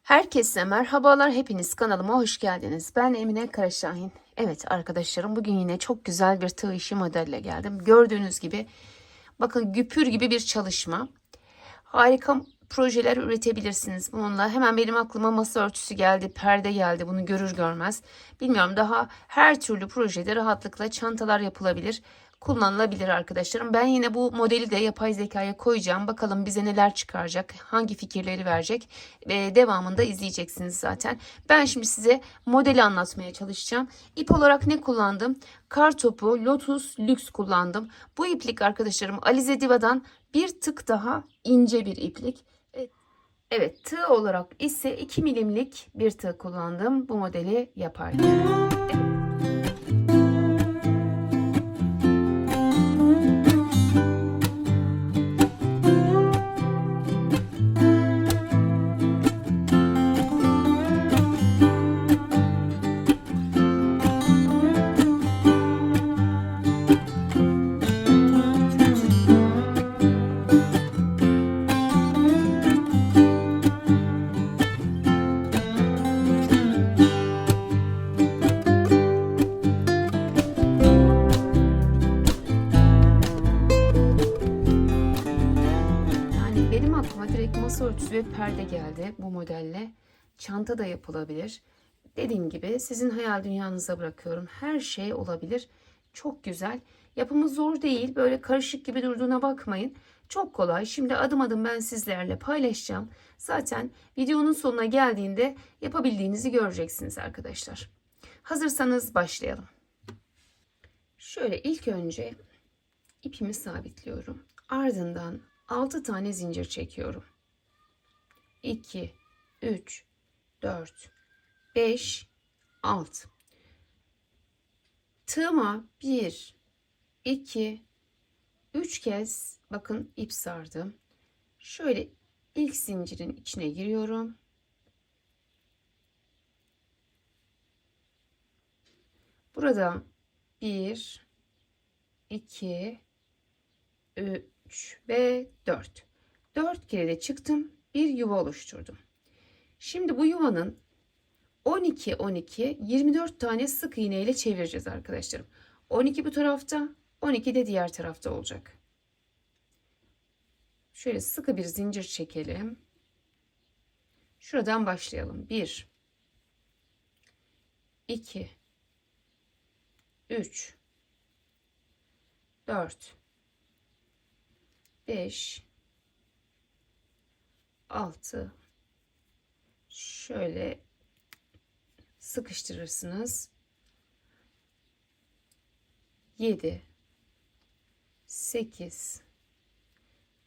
Herkese merhabalar. Hepiniz kanalıma hoş geldiniz. Ben Emine Karaşahin. Evet arkadaşlarım, bugün yine çok güzel bir tığ işi modelle geldim. Gördüğünüz gibi bakın, güpür gibi bir çalışma. Harika projeler üretebilirsiniz bununla. Hemen benim aklıma masa örtüsü geldi, perde geldi. Bunu görür görmez. Bilmiyorum, daha her türlü projede rahatlıkla çantalar yapılabilir, kullanılabilir arkadaşlarım. Ben yine bu modeli de yapay zekaya koyacağım. Bakalım bize neler çıkaracak, hangi fikirleri verecek. Devamında izleyeceksiniz zaten. Ben şimdi size modeli anlatmaya çalışacağım. İp olarak ne kullandım? Kartopu Lotus Lux kullandım. Bu iplik arkadaşlarım Alize Diva'dan bir tık daha ince bir iplik. Evet, tığ olarak ise 2 milimlik bir tığ kullandım bu modeli yaparken. Yani benim aklıma direkt masa örtüsü ve perde geldi bu modelle. Çanta da yapılabilir. Dediğim gibi sizin hayal dünyanıza bırakıyorum. Her şey olabilir. Çok güzel. Yapımı zor değil. Böyle karışık gibi durduğuna bakmayın. Çok kolay. Şimdi adım adım ben sizlerle paylaşacağım. Zaten videonun sonuna geldiğinde yapabildiğinizi göreceksiniz arkadaşlar. Hazırsanız başlayalım. Şöyle ilk önce ipimi sabitliyorum. Ardından 6 tane zincir çekiyorum. 2, 3, 4, 5, 6. Tığıma 1, 2, 3 kez bakın ip sardım. Şöyle ilk zincirin içine giriyorum. Burada 1, 2, 3 ve 4. 4 kere de çıktım. Bir yuva oluşturdum. Şimdi bu yuvanın 12 12 24 tane sık iğne ile çevireceğiz arkadaşlarım. 12 bu tarafta, 12 de diğer tarafta olacak. Şöyle sıkı bir zincir çekelim. Şuradan başlayalım. 1 2 3 4 5 6 şöyle sıkıştırırsınız. 7 8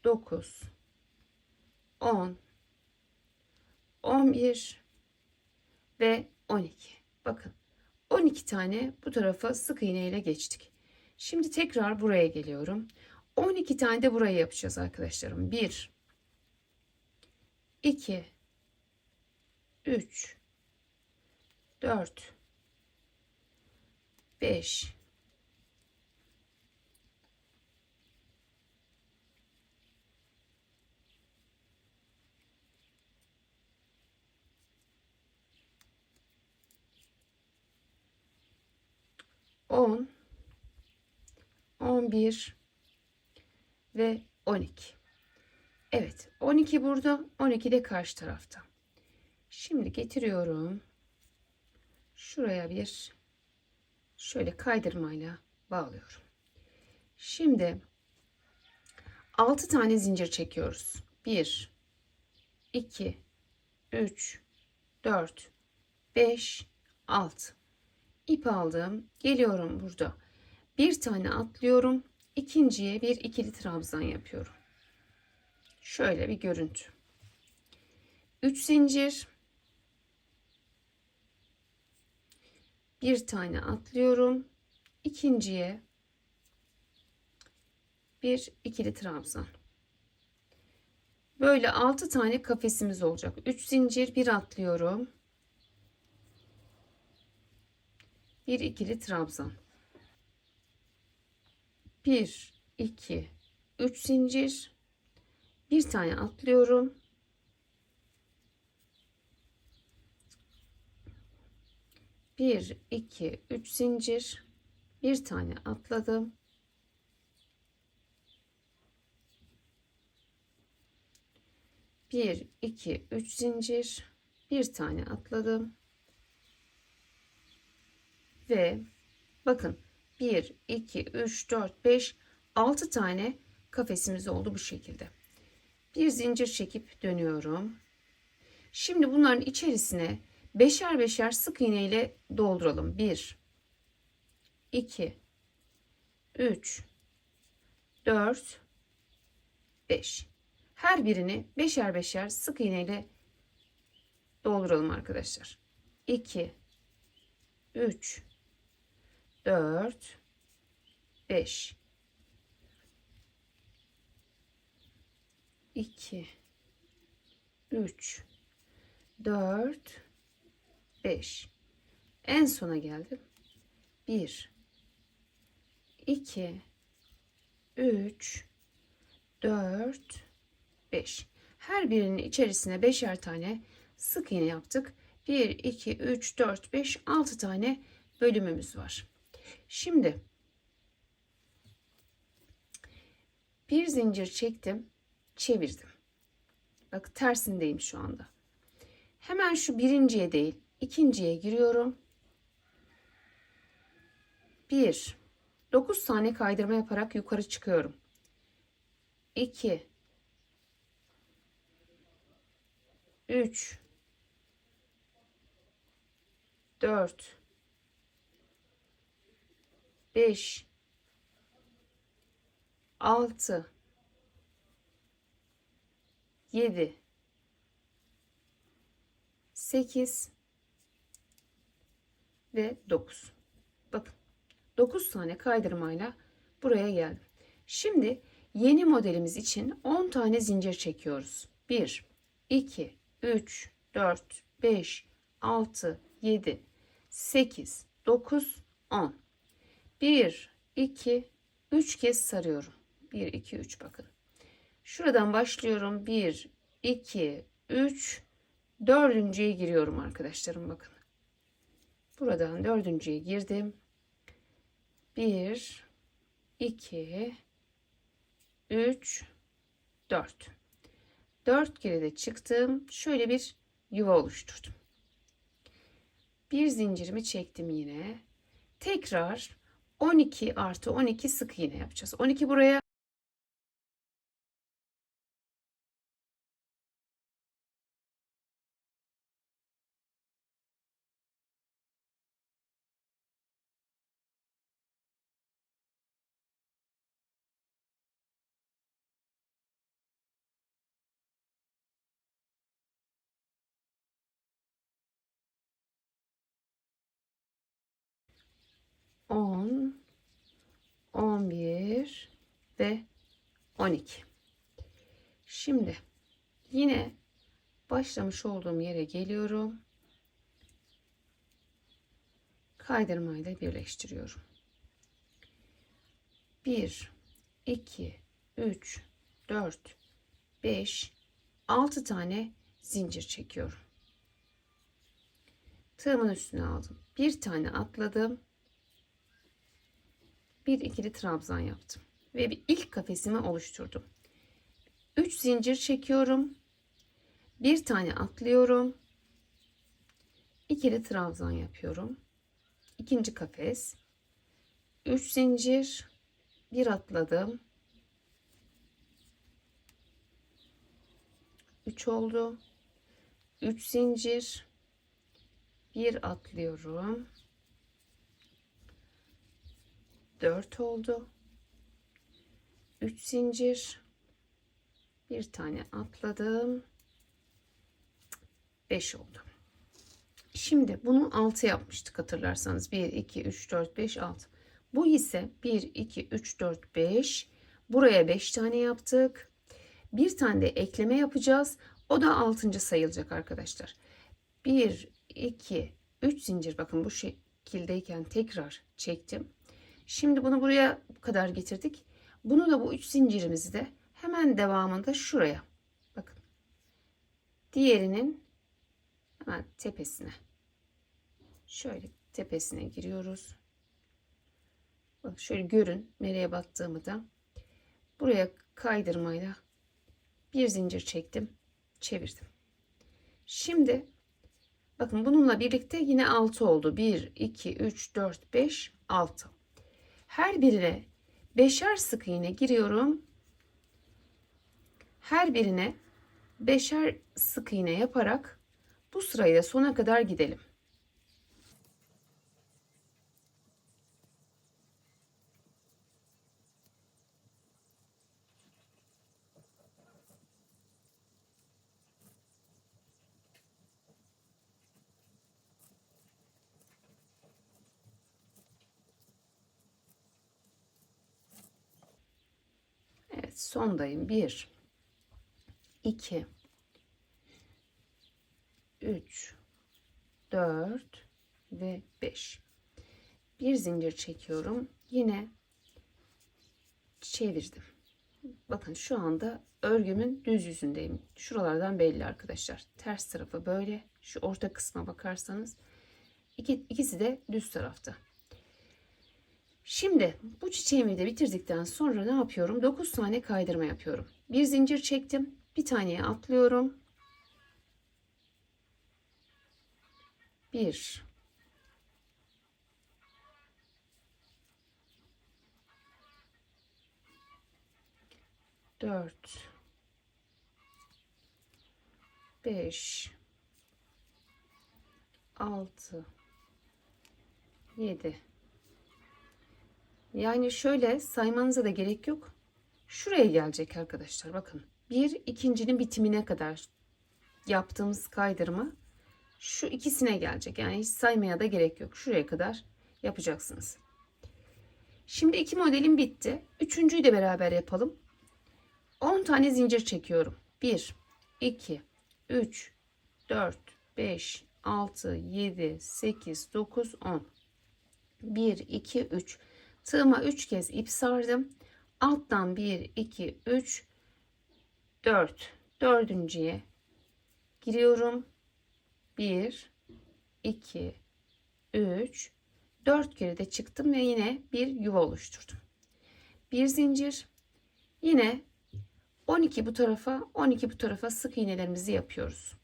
9 10 11 ve 12. Bakın 12 tane bu tarafa sık iğne ile geçtik. Şimdi tekrar buraya geliyorum. 12 tane de buraya yapacağız arkadaşlarım. 1 2 3 4 5 10 11 ve 12. Evet, 12 burada, 12 de karşı tarafta. Şimdi getiriyorum. Şuraya bir şöyle kaydırmayla bağlıyorum. Şimdi 6 tane zincir çekiyoruz. 1 2 3 4 5 6. İp aldım. Geliyorum burada. Bir tane atlıyorum. İkinciye bir ikili trabzan yapıyorum. Şöyle bir görüntü. 3 zincir. Bir tane atlıyorum. İkinciye bir ikili trabzan. Böyle 6 tane kafesimiz olacak. 3 zincir, bir atlıyorum. Bir ikili trabzan. 1 2 3 zincir. Bir tane atlıyorum. 1 2 3 zincir, bir tane atladım. Bir 2 3 zincir, bir tane atladım ve bakın 1 2 3 4 5 6 tane kafesimiz oldu bu şekilde. Bir zincir çekip dönüyorum. Şimdi bunların içerisine beşer beşer sık iğne ile dolduralım. 1 2 3 4 5. Her birini beşer beşer sık iğne ile dolduralım arkadaşlar. 2 3 4 5 2 3 4 5. En sona geldim. 1 2 3 4 5. Her birinin içerisine beşer tane sık iğne yaptık. 1 2 3 4 5 6 tane bölümümüz var. Şimdi bir zincir çektim, çevirdim. Bak tersindeyim şu anda. Hemen şu birinciye değil, ikinciye giriyorum. 1 9 tane kaydırma yaparak yukarı çıkıyorum. 2 3 4 5 6 7 8 ve 9. Bakın 9 tane kaydırmayla buraya geldim. Şimdi yeni modelimiz için 10 tane zincir çekiyoruz. 1 2 3 4 5 6 7 8 9 10. 1 2 3 kez sarıyorum. 1 2 3 bakın. Şuradan başlıyorum. 1 2 3 dördüncüye giriyorum arkadaşlarım, bakın. Buradan dördüncüye girdim. 1 2 3 4. 4 kere de çıktım. Şöyle bir yuva oluşturdum. Bir zincirimi çektim yine. Tekrar 12 artı 12 sık iğne yapacağız. 12 buraya, 10 11 ve 12. Şimdi yine başlamış olduğum yere geliyorum. Kaydırmayla birleştiriyorum. 1 2 3 4 5 6 tane zincir çekiyorum. Tığımın üstüne aldım. Bir tane atladım. Bir ikili trabzan yaptım ve bir ilk kafesimi oluşturdum. 3 zincir çekiyorum. Bir tane atlıyorum. İkili trabzan yapıyorum. İkinci kafes. 3 zincir, bir atladım. 3 oldu. 3 zincir, bir atlıyorum. 4 oldu. 3 zincir, bir tane atladım. 5 oldu. Şimdi bunu 6 yapmıştık hatırlarsanız. 1 2 3 4 5 6. Bu ise 1 2 3 4 5. Buraya 5 tane yaptık. Bir tane de ekleme yapacağız. O da 6. sayılacak arkadaşlar. 1 2 3 zincir, bakın bu şekildeyken tekrar çektim. Şimdi bunu buraya kadar getirdik. Bunu da bu 3 zincirimizi de hemen devamında şuraya. Bakın. Diğerinin hemen tepesine. Şöyle tepesine giriyoruz. Bak şöyle görün nereye battığımı da. Buraya kaydırmayla bir zincir çektim, çevirdim. Şimdi bakın bununla birlikte yine 6 oldu. 1, 2, 3, 4, 5, 6. Her birine beşer sık iğne giriyorum. Her birine beşer sık iğne yaparak bu sırayı da sona kadar gidelim. Evet, sondayım. 1, 2, 3, 4 ve 5. Bir zincir çekiyorum. Yine çevirdim. Bakın şu anda örgümün düz yüzündeyim. Şuralardan belli arkadaşlar. Ters tarafı böyle. Şu orta kısma bakarsanız ikisi de düz tarafta. Şimdi bu çiçeğimi de bitirdikten sonra ne yapıyorum? 9 tane kaydırma yapıyorum. Bir zincir çektim. Bir taneye atlıyorum. 1, 4, 5, 6, 7. Yani şöyle saymanıza da gerek yok. Şuraya gelecek arkadaşlar. Bakın. Bir ikincinin bitimine kadar yaptığımız kaydırma şu ikisine gelecek. Yani hiç saymaya da gerek yok. Şuraya kadar yapacaksınız. Şimdi iki modelim bitti. Üçüncüyü de beraber yapalım. 10 tane zincir çekiyorum. 1, 2, 3, 4, 5, 6, 7, 8, 9, 10. 1, 2, 3. Tığıma 3 kez ip sardım. Alttan 1, 2, 3, 4. Dördüncüye giriyorum. 1, 2, 3, 4 kere de çıktım ve yine bir yuva oluşturdum. Bir zincir. Yine 12 bu tarafa, 12 bu tarafa sık iğnelerimizi yapıyoruz.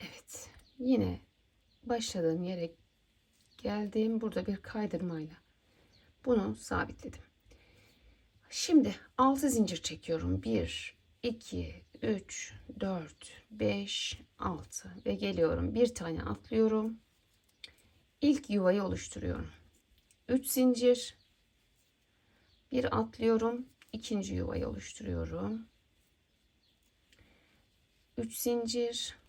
Evet. Yine başladığım yere geldim. Burada bir kaydırmayla bunu sabitledim. Şimdi 6 zincir çekiyorum. 1, 2, 3, 4, 5, 6 ve geliyorum. Bir tane atlıyorum. İlk yuvayı oluşturuyorum. 3 zincir. Bir atlıyorum. İkinci yuvayı oluşturuyorum. 3 zincir.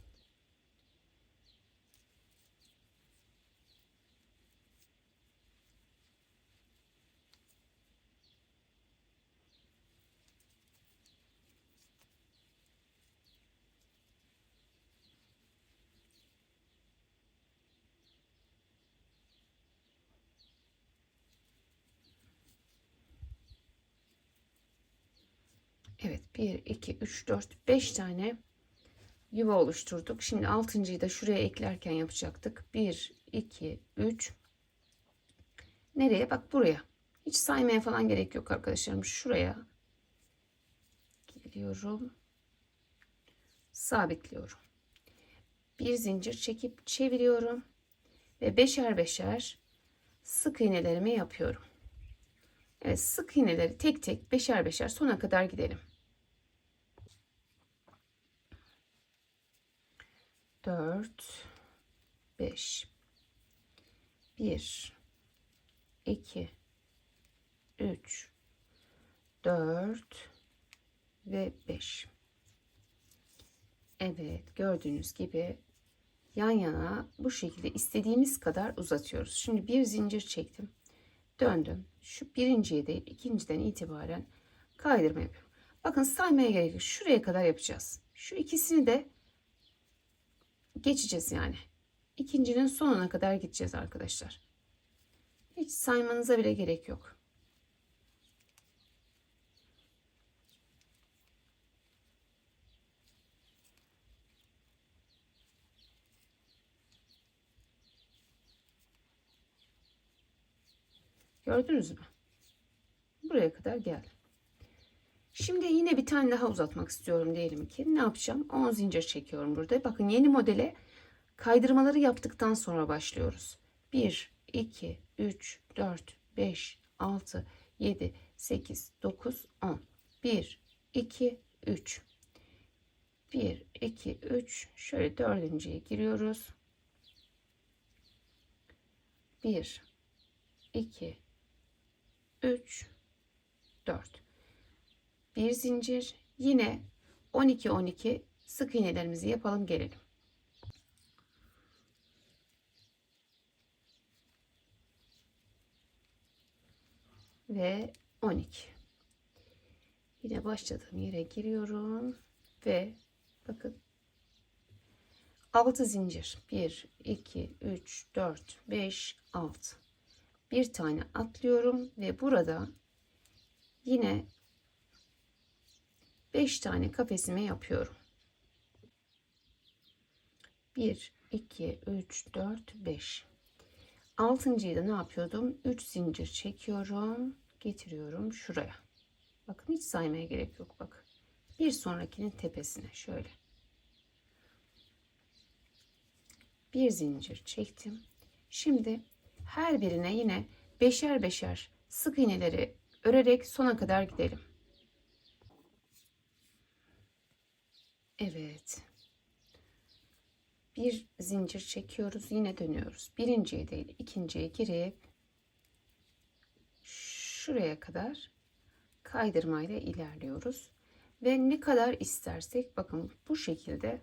Evet, 1, 2, 3, 4, 5 tane yuva oluşturduk. Şimdi altıncıyı da şuraya eklerken yapacaktık. 1, 2, 3. Nereye? Bak buraya. Hiç saymaya falan gerek yok arkadaşlarım. Şuraya geliyorum. Sabitliyorum. Bir zincir çekip çeviriyorum. Ve beşer beşer sık iğnelerimi yapıyorum. Evet, sık iğneleri tek tek beşer beşer sona kadar gidelim. 4, 5, 1, 2, 3, 4 ve 5. Evet, gördüğünüz gibi yan yana bu şekilde istediğimiz kadar uzatıyoruz. Şimdi bir zincir çektim. Döndüm. Şu birinciye değil, ikinciden itibaren kaydırma yapıyorum. Bakın saymaya gerek yok. Şuraya kadar yapacağız. Şu ikisini de geçeceğiz yani. İkincinin sonuna kadar gideceğiz arkadaşlar. Hiç saymanıza bile gerek yok. Gördünüz mü? Buraya kadar geldim. Şimdi yine bir tane daha uzatmak istiyorum diyelim ki. Ne yapacağım? 10 zincir çekiyorum burada. Bakın yeni modele kaydırmaları yaptıktan sonra başlıyoruz. 1, 2, 3, 4, 5, 6, 7, 8, 9, 10. 1, 2, 3. 1, 2, 3. Şöyle dördüncüye giriyoruz. 1, 2, 3, 4. Bir zincir. Yine 12 12 sık iğnelerimizi yapalım gelelim. Ve 12. Yine başladığım yere giriyorum ve bakın 6 zincir. 1 2 3 4 5 6. Bir tane atlıyorum ve burada yine 5 tane kafesimi yapıyorum. 1 2 3 4 5. Altıncıyı da ne yapıyordum? 3 zincir çekiyorum, getiriyorum şuraya. Bakın hiç saymaya gerek yok. Bak. Bir sonrakinin tepesine şöyle. Bir zincir çektim. Şimdi her birine yine beşer beşer sık iğneleri örerek sona kadar gidelim. Evet. Bir zincir çekiyoruz. Yine dönüyoruz. Birinciye değil ikinciye girip şuraya kadar kaydırmayla ilerliyoruz. Ve ne kadar istersek bakın bu şekilde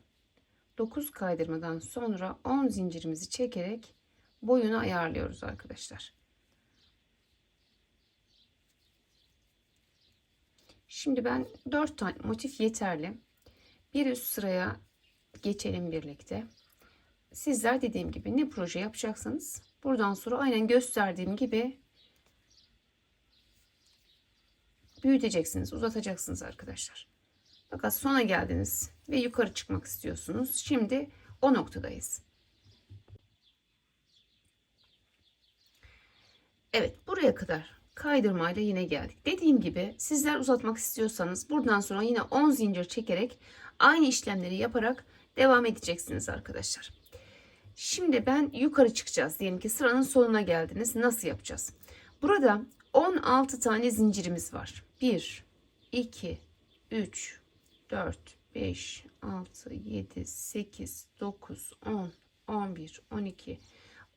9 kaydırmadan sonra 10 zincirimizi çekerek boyunu ayarlıyoruz arkadaşlar. Şimdi ben 4 tane motif yeterli. Bir üst sıraya geçelim birlikte. Sizler dediğim gibi ne proje yapacaksanız buradan sonra aynen gösterdiğim gibi büyüteceksiniz, uzatacaksınız arkadaşlar. Fakat sona geldiniz ve yukarı çıkmak istiyorsunuz. Şimdi o noktadayız. Evet, buraya kadar kaydırmayla yine geldik. Dediğim gibi sizler uzatmak istiyorsanız buradan sonra yine 10 zincir çekerek aynı işlemleri yaparak devam edeceksiniz arkadaşlar. Şimdi ben yukarı çıkacağız. Diyelim ki sıranın sonuna geldiniz. Nasıl yapacağız? Burada 16 tane zincirimiz var. 1, 2, 3, 4, 5, 6, 7, 8, 9, 10, 11, 12,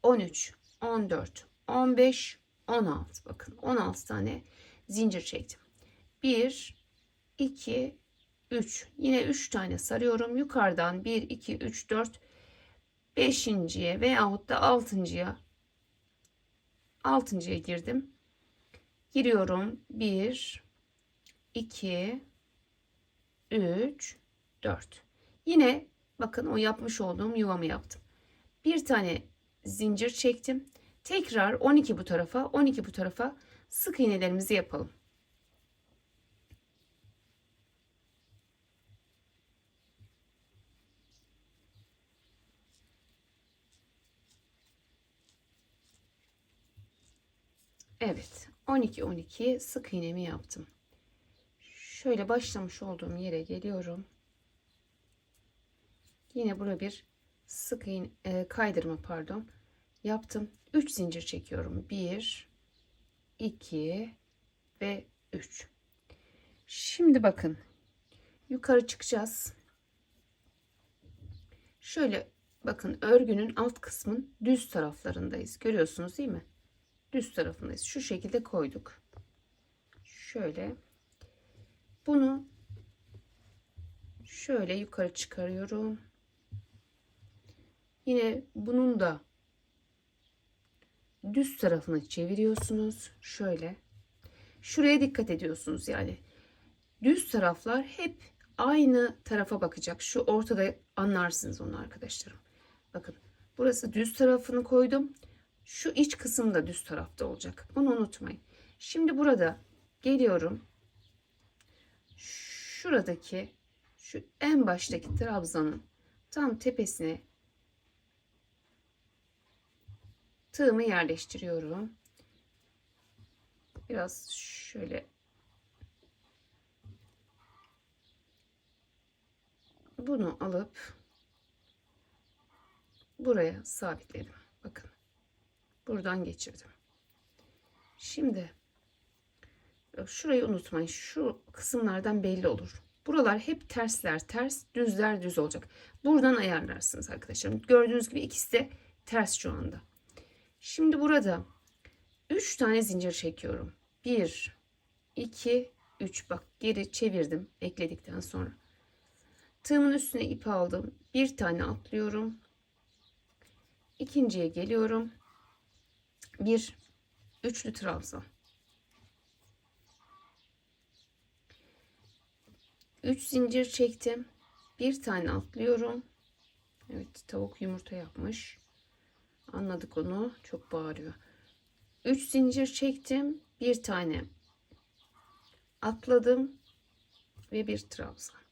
13, 14, 15, 16. Bakın 16 tane zincir çektim. 1, 2, 3. Yine 3 tane sarıyorum. Yukarıdan 1, 2, 3, 4, 5.'ye veyahut da 6.'ya girdim. Giriyorum. 1, 2, 3, 4. Yine bakın o yapmış olduğum yuvamı yaptım. Bir tane zincir çektim. Tekrar 12 bu tarafa, 12 bu tarafa sık iğnelerimizi yapalım. Evet, 12 12 sık iğnemi yaptım. Şöyle başlamış olduğum yere geliyorum. Yine burada bir sık iğne kaydırma pardon yaptım. 3 zincir çekiyorum. 1 2 ve 3. Şimdi bakın yukarı çıkacağız. Şöyle bakın örgünün alt kısmın düz taraflarındayız. Görüyorsunuz değil mi? Düz tarafındayız. Şu şekilde koyduk. Şöyle bunu şöyle yukarı çıkarıyorum. Yine bunun da düz tarafını çeviriyorsunuz. Şöyle. Şuraya dikkat ediyorsunuz yani. Düz taraflar hep aynı tarafa bakacak. Şu ortada anlarsınız onu arkadaşlarım. Bakın burası düz tarafını koydum. Şu iç kısım da düz tarafta olacak. Bunu unutmayın. Şimdi burada geliyorum. Şuradaki şu en baştaki trabzanın tam tepesine tığımı yerleştiriyorum. Biraz şöyle bunu alıp buraya sabitledim. Bakın. Buradan geçirdim. Şimdi şurayı unutmayın. Şu kısımlardan belli olur. Buralar hep tersler ters, düzler düz olacak. Buradan ayarlarsınız arkadaşlarım. Gördüğünüz gibi ikisi de ters şu anda. Şimdi burada 3 tane zincir çekiyorum. 1, 2, 3. Bak geri çevirdim ekledikten sonra. Tığımın üstüne ip aldım. Bir tane atlıyorum. İkinciye geliyorum. Bir üçlü trabzan. 3 zincir çektim. Bir tane atlıyorum. Evet, tavuk yumurta yapmış. Anladık onu. Çok bağırıyor. 3 zincir çektim. Bir tane atladım ve bir trabzan.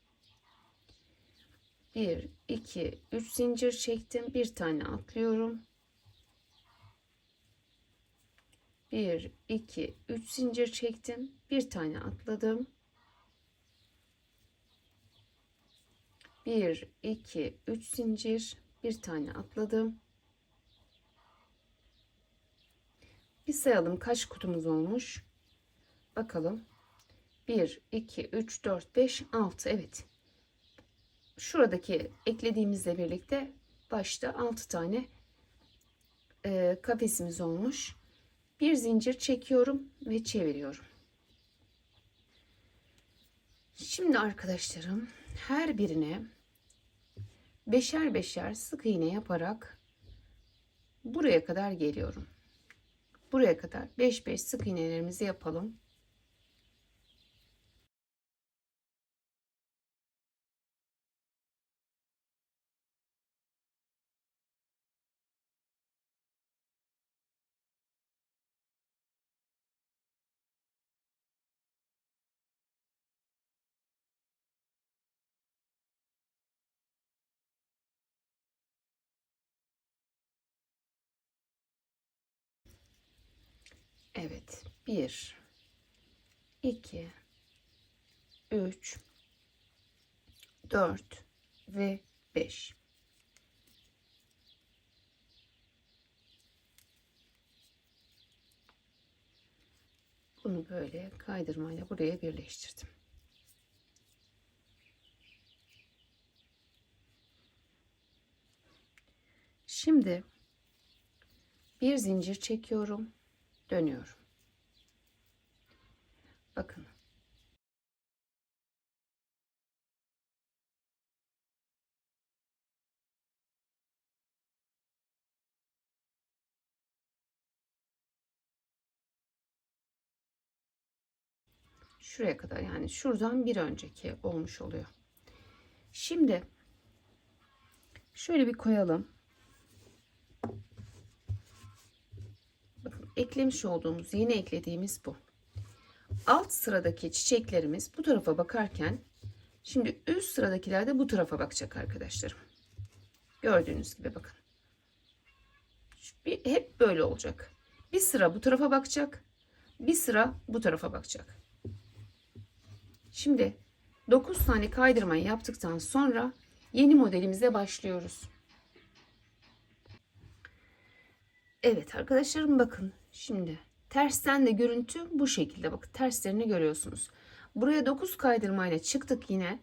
1 2 3 zincir çektim. Bir tane atlıyorum. 1 2 3 zincir çektim. Bir tane atladım. 1 2 3 zincir, bir tane atladım. Bir sayalım kaç kutumuz olmuş. Bakalım. 1 2 3 4 5 6. Evet. Şuradaki eklediğimizle birlikte başta 6 tane kafesimiz olmuş. Bir zincir çekiyorum ve çeviriyorum. Şimdi arkadaşlarım her birine beşer beşer sık iğne yaparak buraya kadar geliyorum. Buraya kadar 5 sık iğnelerimizi yapalım. Evet. 1 2 3 4 ve 5. Bunu böyle kaydırmayla buraya birleştirdim. Şimdi bir zincir çekiyorum, dönüyorum. Bakın. Şuraya kadar, yani şuradan bir önceki olmuş oluyor. Şimdi şöyle bir koyalım. Bakın eklemiş olduğumuz, yeni eklediğimiz bu. Alt sıradaki çiçeklerimiz bu tarafa bakarken şimdi üst sıradakiler de bu tarafa bakacak arkadaşlarım. Gördüğünüz gibi bakın. Hep böyle olacak. Bir sıra bu tarafa bakacak. Bir sıra bu tarafa bakacak. Şimdi 9 tane kaydırmayı yaptıktan sonra yeni modelimize başlıyoruz. Evet arkadaşlarım bakın. Şimdi tersten de görüntü bu şekilde. Bakın terslerini görüyorsunuz. Buraya 9 kaydırmayla çıktık yine.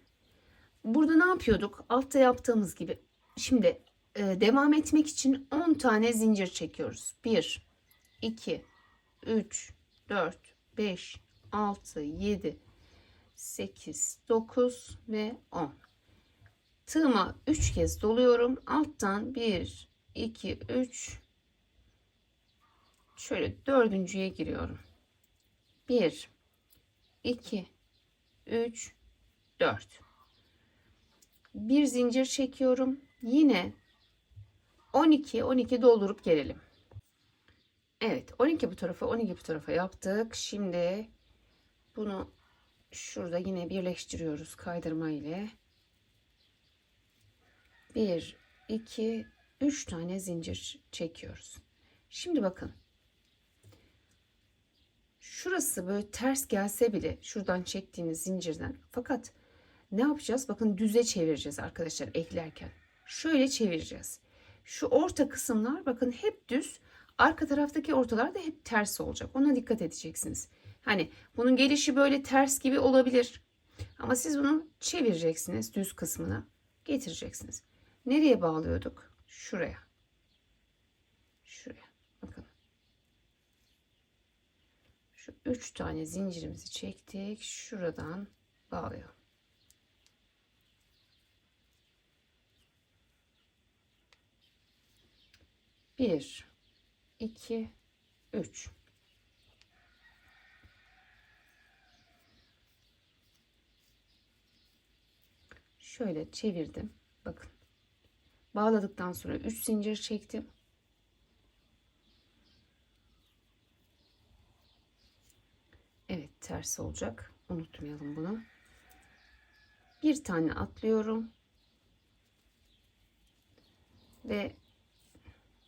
Burada ne yapıyorduk? Altta yaptığımız gibi. Şimdi devam etmek için 10 tane zincir çekiyoruz. 1 2 3 4 5 6 7 8 9 ve 10. Tığıma 3 kez doluyorum. Alttan 1 2 3 Şöyle dördüncüye giriyorum. 1, 2, 3, 4. Bir zincir çekiyorum. Yine 12 doldurup gelelim. Evet, 12 bu tarafa, 12 bu tarafa yaptık. Şimdi bunu şurada yine birleştiriyoruz kaydırma ile. 1, 2, 3 tane zincir çekiyoruz. Şimdi bakın. Şurası böyle ters gelse bile şuradan çektiğiniz zincirden, fakat ne yapacağız? Bakın düze çevireceğiz arkadaşlar eklerken. Şöyle çevireceğiz. Şu orta kısımlar bakın hep düz. Arka taraftaki ortalar da hep ters olacak. Ona dikkat edeceksiniz. Hani bunun gelişi böyle ters gibi olabilir. Ama siz bunu çevireceksiniz düz kısmına. Getireceksiniz. Nereye bağlıyorduk? Şuraya. Şuraya. Bakın. Şu 3 tane zincirimizi çektik. Şuradan bağlayalım. Bir, iki, üç. Şöyle çevirdim. Bakın. Bağladıktan sonra 3 zincir çektim. Evet, ters olacak. Unutmayalım bunu. Bir tane atlıyorum. Ve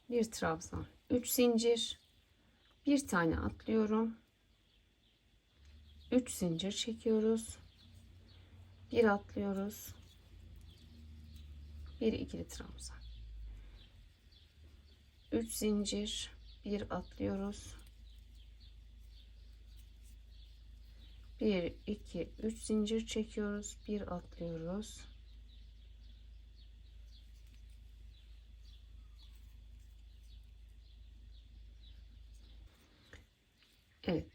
bir trabzan. 3 zincir. Bir tane atlıyorum. 3 zincir çekiyoruz. Bir atlıyoruz. Bir ikili trabzan. 3 zincir. Bir atlıyoruz. 1, 2, 3 zincir çekiyoruz. Bir atlıyoruz. Evet.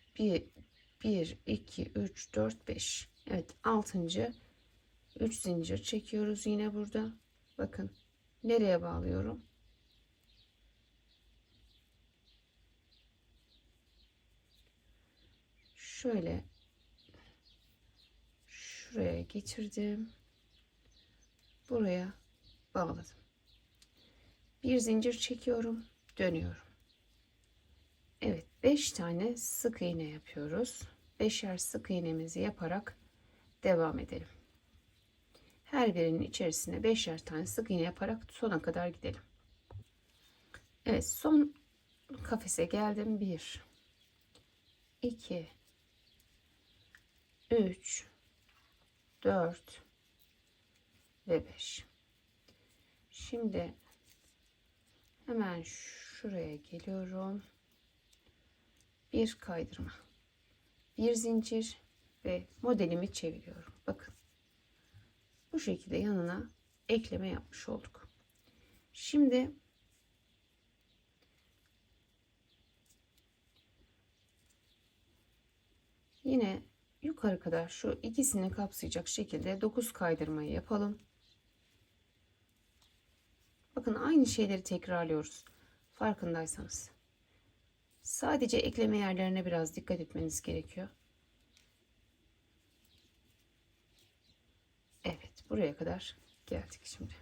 1, 2, 3, 4, 5. Evet. 6. 3 zincir çekiyoruz yine burada. Bakın. Nereye bağlıyorum? Şöyle. Şuraya getirdim. Buraya bağladım. Bir zincir çekiyorum. Dönüyorum. Evet. 5 tane sık iğne yapıyoruz. 5'er sık iğnemizi yaparak devam edelim. Her birinin içerisine 5'er tane sık iğne yaparak sona kadar gidelim. Evet, son kafese geldim. 1, 2, 3, 4 ve 5. Şimdi hemen şuraya geliyorum. Bir kaydırma, bir zincir ve modelimi çeviriyorum. Bakın. Bu şekilde yanına ekleme yapmış olduk. Şimdi yine yukarı kadar şu ikisini kapsayacak şekilde 9 kaydırmayı yapalım. Bakın aynı şeyleri tekrarlıyoruz. Farkındaysanız. Sadece ekleme yerlerine biraz dikkat etmeniz gerekiyor. Evet, buraya kadar geldik şimdi.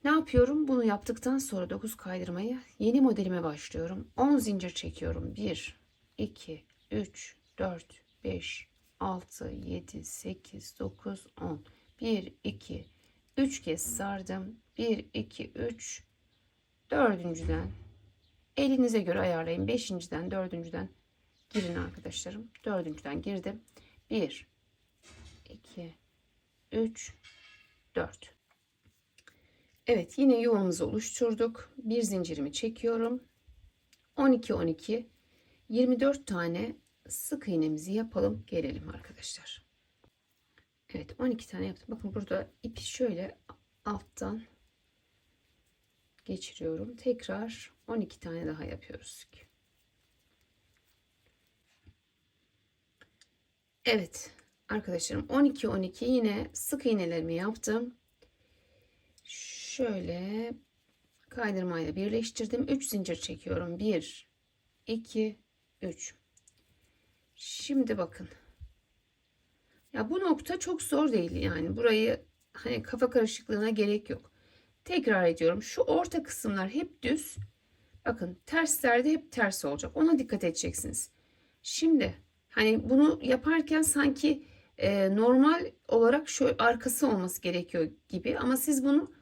Ne yapıyorum? Bunu yaptıktan sonra 9 kaydırmayı yeni modelime başlıyorum. 10 zincir çekiyorum. 1, 2, 3, 4, 5, 6, 7, 8, 9, 10. 1, 2, 3 kez sardım. 1, 2, 3. Dördüncüden elinize göre ayarlayın. Beşinciden, dördüncüden girin arkadaşlarım. Dördüncüden girdim. 1, 2, 3, 4. Evet, yine yuvamızı oluşturduk. Bir zincirimi çekiyorum. 12 12 24 tane sık iğnemizi yapalım, gelelim arkadaşlar. Evet, 12 tane yaptım. Bakın burada ipi şöyle alttan geçiriyorum. Tekrar 12 tane daha yapıyoruz. Evet arkadaşlarım, 12 12 yine sık iğnelerimi yaptım. Şöyle kaydırmayla birleştirdim. 3 zincir çekiyorum. 1 2 3. Şimdi bakın. Ya bu nokta çok zor değil yani. Burayı hani kafa karışıklığına gerek yok. Tekrar ediyorum. Şu orta kısımlar hep düz. Bakın terslerde hep ters olacak. Ona dikkat edeceksiniz. Şimdi hani bunu yaparken sanki normal olarak şu arkası olması gerekiyor gibi. Ama siz bunu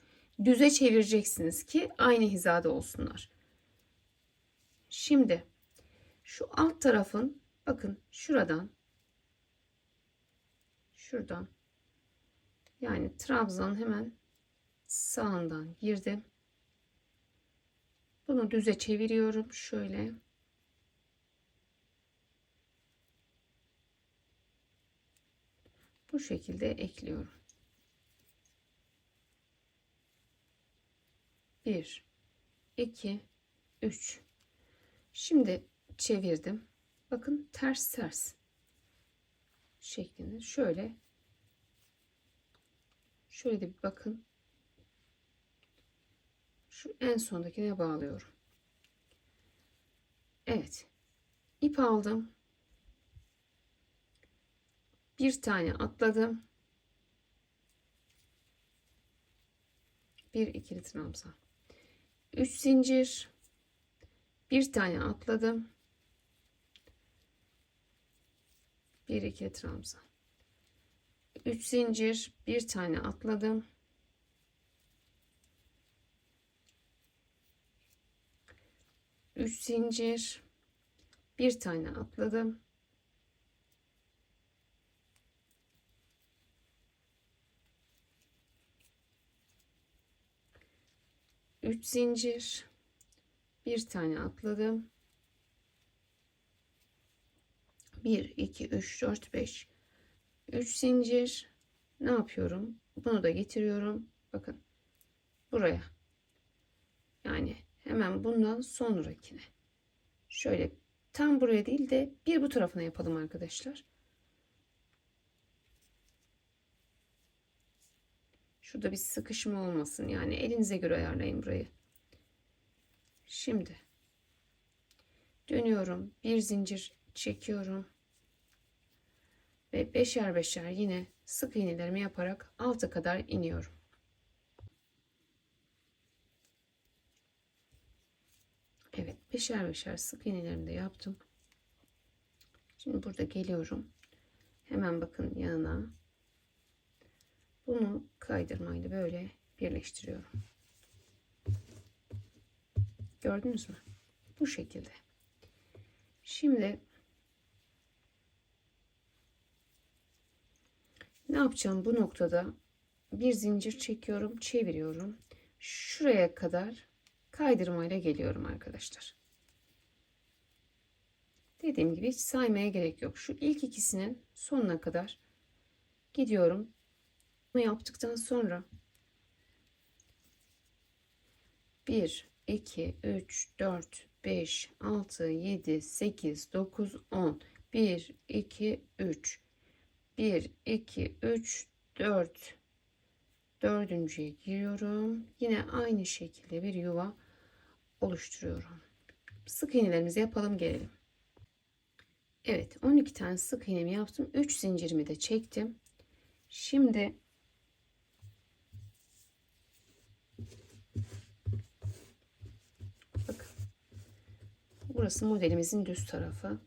düze çevireceksiniz ki aynı hizada olsunlar. Şimdi şu alt tarafın bakın şuradan şuradan yani trabzanın hemen sağından girdim. Bunu düze çeviriyorum şöyle. Bu şekilde ekliyorum. 1 2 3. Şimdi çevirdim. Bakın ters ters şeklinde şöyle de bir bakın. Şu en sondakine bağlıyorum. Evet. İp aldım. Bir tane atladım. Bir ikili trabzan. 3 zincir. Bir tane atladım. Bir ikili trabzan. 3 zincir. Bir tane atladım. 3 zincir. Bir tane atladım. 3 zincir. Bir tane atladım. 1 2 3 4 5. 3 zincir. Ne yapıyorum? Bunu da getiriyorum. Bakın buraya. Yani hemen bundan sonrakine. Şöyle tam buraya değil de bir bu tarafına yapalım arkadaşlar. Şurada bir sıkışma olmasın. Yani elinize göre ayarlayın burayı. Şimdi dönüyorum. Bir zincir çekiyorum. Ve beşer beşer yine sık iğnelerimi yaparak alta kadar iniyorum. Evet, beşer beşer sık iğnelerimi de yaptım. Şimdi burada geliyorum. Hemen bakın yanına. Bunu kaydırmayla böyle birleştiriyorum. Gördünüz mü? Bu şekilde. Şimdi ne yapacağım bu noktada? Bir zincir çekiyorum, çeviriyorum. Şuraya kadar kaydırmayla geliyorum arkadaşlar. Dediğim gibi hiç saymaya gerek yok. Şu ilk ikisinin sonuna kadar gidiyorum. Bunu yaptıktan sonra 1 2 3 4 5 6 7 8 9 10 1 2 3 1 2 3 4 dördüncüye giriyorum. Yine aynı şekilde bir yuva oluşturuyorum. Sık iğnelerimizi yapalım gelelim. Evet, 12 tane sık iğnemi yaptım. 3 zincirimi de çektim. Şimdi bakın. Burası modelimizin düz tarafı.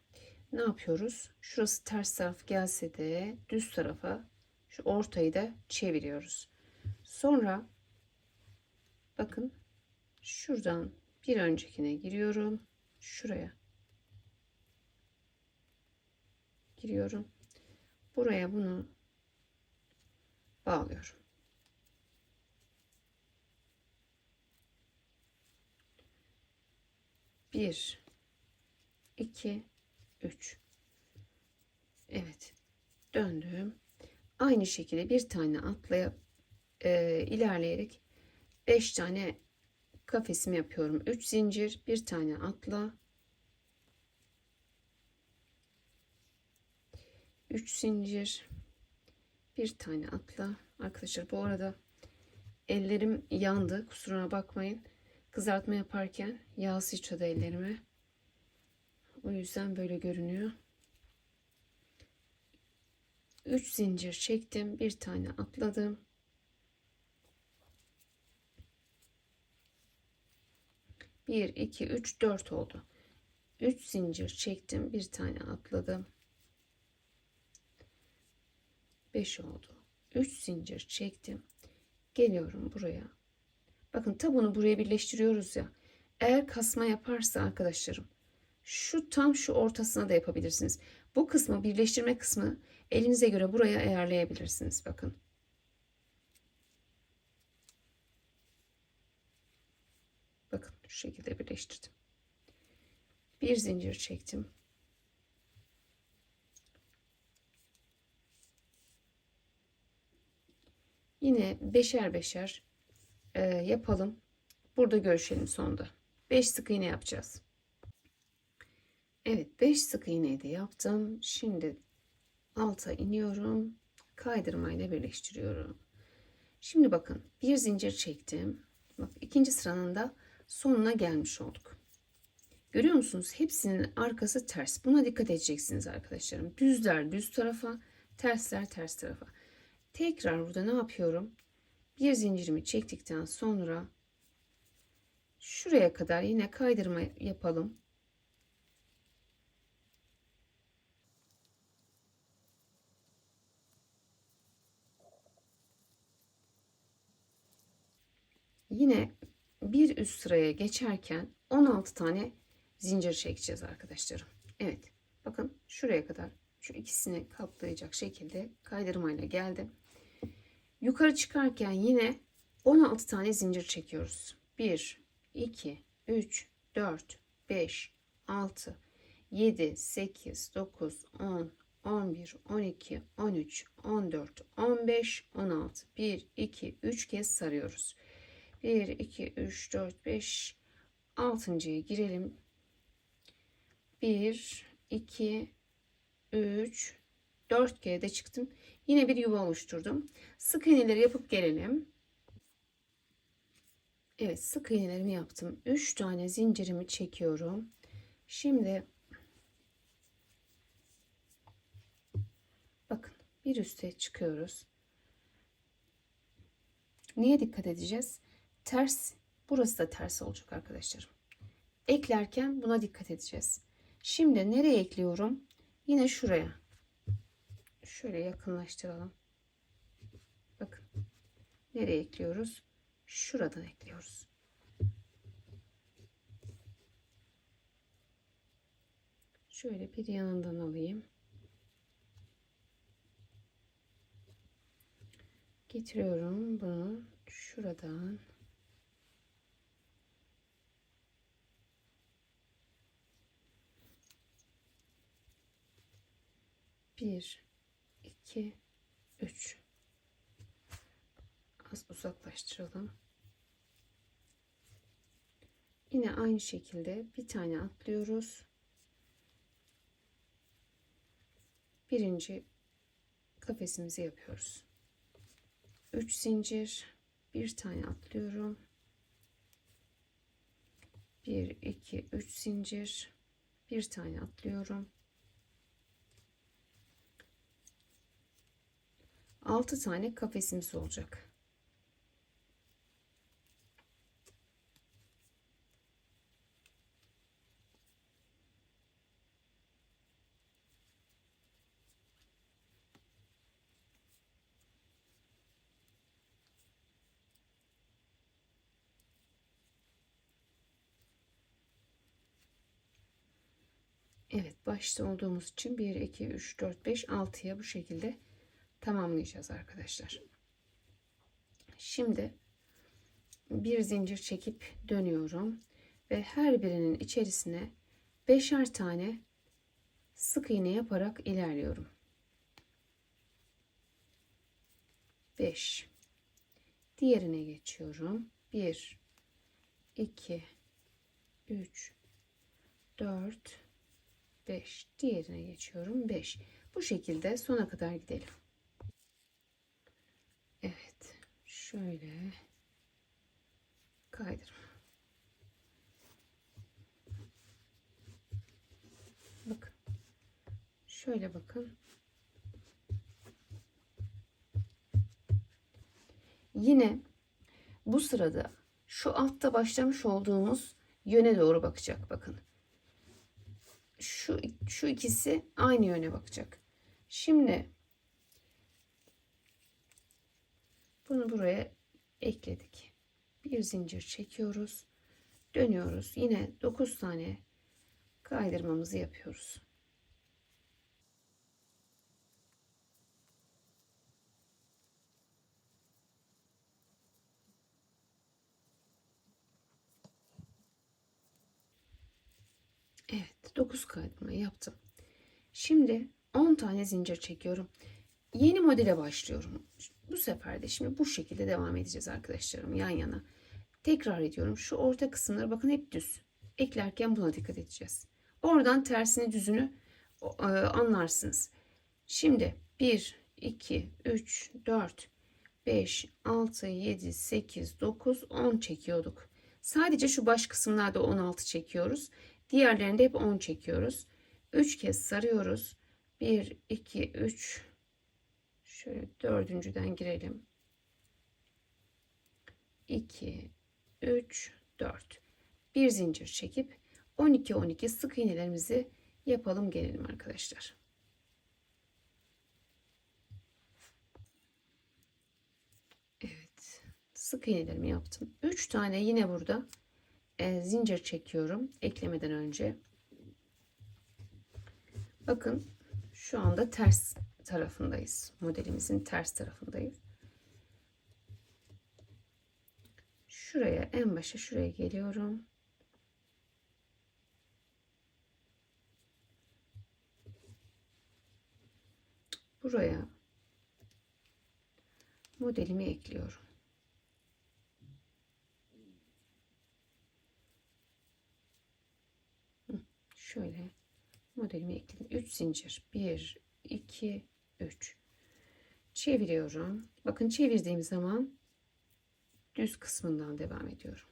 Ne yapıyoruz? Şurası ters taraf gelse de düz tarafa şu ortayı da çeviriyoruz. Sonra bakın şuradan bir öncekine giriyorum. Şuraya giriyorum. Buraya bunu bağlıyorum. Bir, iki, üç. Evet. Döndüm. Aynı şekilde bir tane atlayıp ilerleyerek 5 tane kafesimi yapıyorum. 3 zincir, bir tane atla. 3 zincir, bir tane atla. Arkadaşlar bu arada ellerim yandı. Kusuruna bakmayın. kızartma yaparken yağ sıçradı ellerime. O yüzden böyle görünüyor. 3 zincir çektim. Bir tane atladım. 1, 2, 3, 4 oldu. 3 zincir çektim. Bir tane atladım. 5 oldu. 3 zincir çektim. Geliyorum buraya. Bakın tabunu buraya birleştiriyoruz ya. Eğer kasma yaparsa arkadaşlarım, tam şu ortasına da yapabilirsiniz. Bu kısmı, birleştirme kısmı elinize göre buraya ayarlayabilirsiniz. Bakın. Bakın şu şekilde birleştirdim. Bir zincir çektim. Yine beşer beşer yapalım. Burada görüşelim sonda. 5 sık iğne yapacağız. Evet, 5 sık iğneyi de yaptım. Şimdi alta iniyorum. Kaydırmayla birleştiriyorum. Şimdi bakın, bir zincir çektim. Bak, ikinci sıranın da sonuna gelmiş olduk. Görüyor musunuz? Hepsinin arkası ters. Buna dikkat edeceksiniz arkadaşlarım. Düzler düz tarafa, tersler ters tarafa. Tekrar burada ne yapıyorum? Bir zincirimi çektikten sonra şuraya kadar yine kaydırma yapalım. Yine bir üst sıraya geçerken 16 tane zincir çekeceğiz arkadaşlarım. Evet, bakın şuraya kadar şu ikisini kaplayacak şekilde kaydırmayla geldim. Yukarı çıkarken yine 16 tane zincir çekiyoruz. 1, 2, 3, 4, 5, 6, 7, 8, 9, 10, 11, 12, 13, 14, 15, 16. 1, 2, 3 kez sarıyoruz. 1, 2, 3, 4, 5, 6.'ya girelim. 1, 2, 3, 4 kere de çıktım. Yine bir yuva oluşturdum. Sık iğneleri yapıp gelelim. Evet, sık iğnelerimi yaptım. 3 tane zincirimi çekiyorum. Şimdi bakın, bir üste çıkıyoruz. Neye dikkat edeceğiz? Ters, burası da ters olacak arkadaşlarım. Eklerken buna dikkat edeceğiz. Şimdi nereye ekliyorum? Yine şuraya. Şöyle yakınlaştıralım. Bakın. Nereye ekliyoruz? Şuradan ekliyoruz. Şöyle bir yanından alayım. Getiriyorum bunu şuradan. Bir, iki, üç. Az uzaklaştıralım. Yine aynı şekilde bir tane atlıyoruz. Birinci kafesimizi yapıyoruz. 3 zincir, bir tane atlıyorum. 1, 2, 3 zincir, bir tane atlıyorum. 6 tane kafesimiz olacak. Evet, başta olduğumuz için 1, 2, 3, 4, 5, 6'ya bu şekilde tamamlayacağız arkadaşlar. Şimdi bir zincir çekip dönüyorum ve her birinin içerisine 5'er tane sık iğne yaparak ilerliyorum. 5. Diğerine geçiyorum. 1, 2, 3, 4, 5. Diğerine geçiyorum. 5. Bu şekilde sona kadar gidelim. Evet. Şöyle kaydırma. Şöyle bakın. Yine bu sırada şu altta başlamış olduğumuz yöne doğru bakacak bakın. Şu ikisi aynı yöne bakacak. Şimdi bunu buraya ekledik. Bir zincir çekiyoruz. Dönüyoruz. Yine 9 tane kaydırmamızı yapıyoruz. Evet, 9 kaydırma yaptım. Şimdi 10 tane zincir çekiyorum. Yeni modele başlıyorum. Bu sefer de şimdi bu şekilde devam edeceğiz arkadaşlarım, yan yana. Tekrar ediyorum. Şu orta kısımları bakın hep düz. Eklerken buna dikkat edeceğiz. Oradan tersini düzünü anlarsınız. Şimdi 1, 2, 3, 4, 5, 6, 7, 8, 9, 10 çekiyorduk. Sadece şu baş kısımlarda 16 çekiyoruz. Diğerlerinde hep 10 çekiyoruz. 3 kez sarıyoruz. 1, 2, 3. Şöyle dördüncüden girelim. 2, 3, 4. Bir zincir çekip 12 12 sık iğnelerimizi yapalım gelelim arkadaşlar. Evet, sık iğnelerimi yaptım. 3 tane yine burada zincir çekiyorum eklemeden önce. Bakın şu anda ters tarafındayız. Modelimizin ters tarafındayız. Şuraya, en başa şuraya geliyorum. Buraya modelimi ekliyorum. Şöyle modelimi ekledim. 3 zincir. 1, 2, 3. Çeviriyorum. Bakın çevirdiğim zaman düz kısmından devam ediyorum.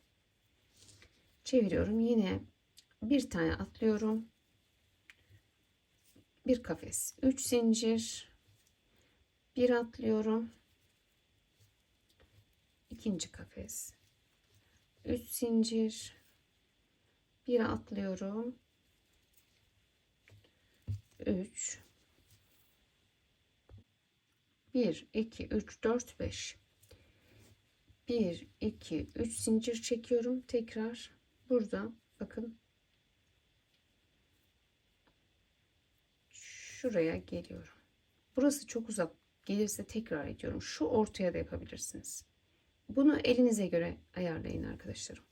Çeviriyorum. Yine bir tane atlıyorum. Bir kafes. 3 zincir. Bir atlıyorum. İkinci kafes. 3 zincir. Bir atlıyorum. 3. 1, 2, 3, 4, 5. 1, 2, 3 zincir çekiyorum. Tekrar burada bakın. Şuraya geliyorum. Burası çok uzak gelirse tekrar ediyorum. Şu ortaya da yapabilirsiniz. Bunu elinize göre ayarlayın arkadaşlarım.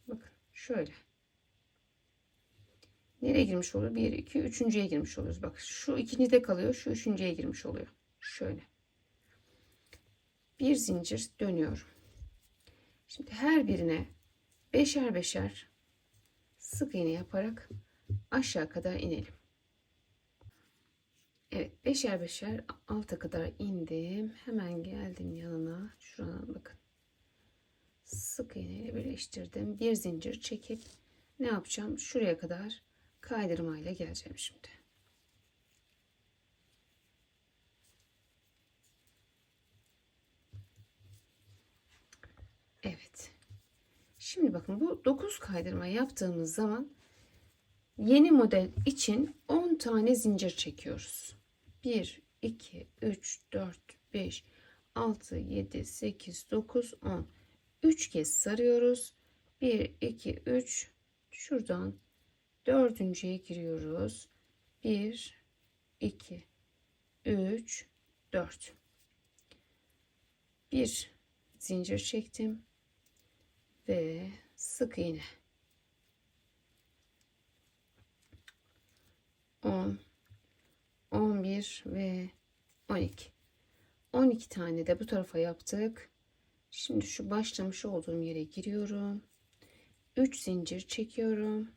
Bakın şöyle. Nereye girmiş oluyor? 1, 2, üçüncüye girmiş oluyoruz. Bak şu ikincide kalıyor. Şu üçüncüye girmiş oluyor. Şöyle. Bir zincir dönüyorum. Şimdi her birine beşer beşer sık iğne yaparak aşağı kadar inelim. Evet, beşer beşer alta kadar indim. Hemen geldim yanına. Şuradan bakın. Sık iğne ile birleştirdim. Bir zincir çekip ne yapacağım? Şuraya kadar kaydırmayla geleceğim şimdi. Evet. Şimdi bakın bu 9 kaydırma yaptığımız zaman yeni model için 10 tane zincir çekiyoruz. 1, 2, 3, 4, 5, 6, 7, 8, 9, 10. 3 kez sarıyoruz. 1, 2, 3. Şuradan dördüncüye giriyoruz. 1, 2, 3, 4. Bir zincir çektim. Ve sık iğne. 10, 11 ve 12. 12 tane de bu tarafa yaptık. Şimdi şu başlamış olduğum yere giriyorum. 3 zincir çekiyorum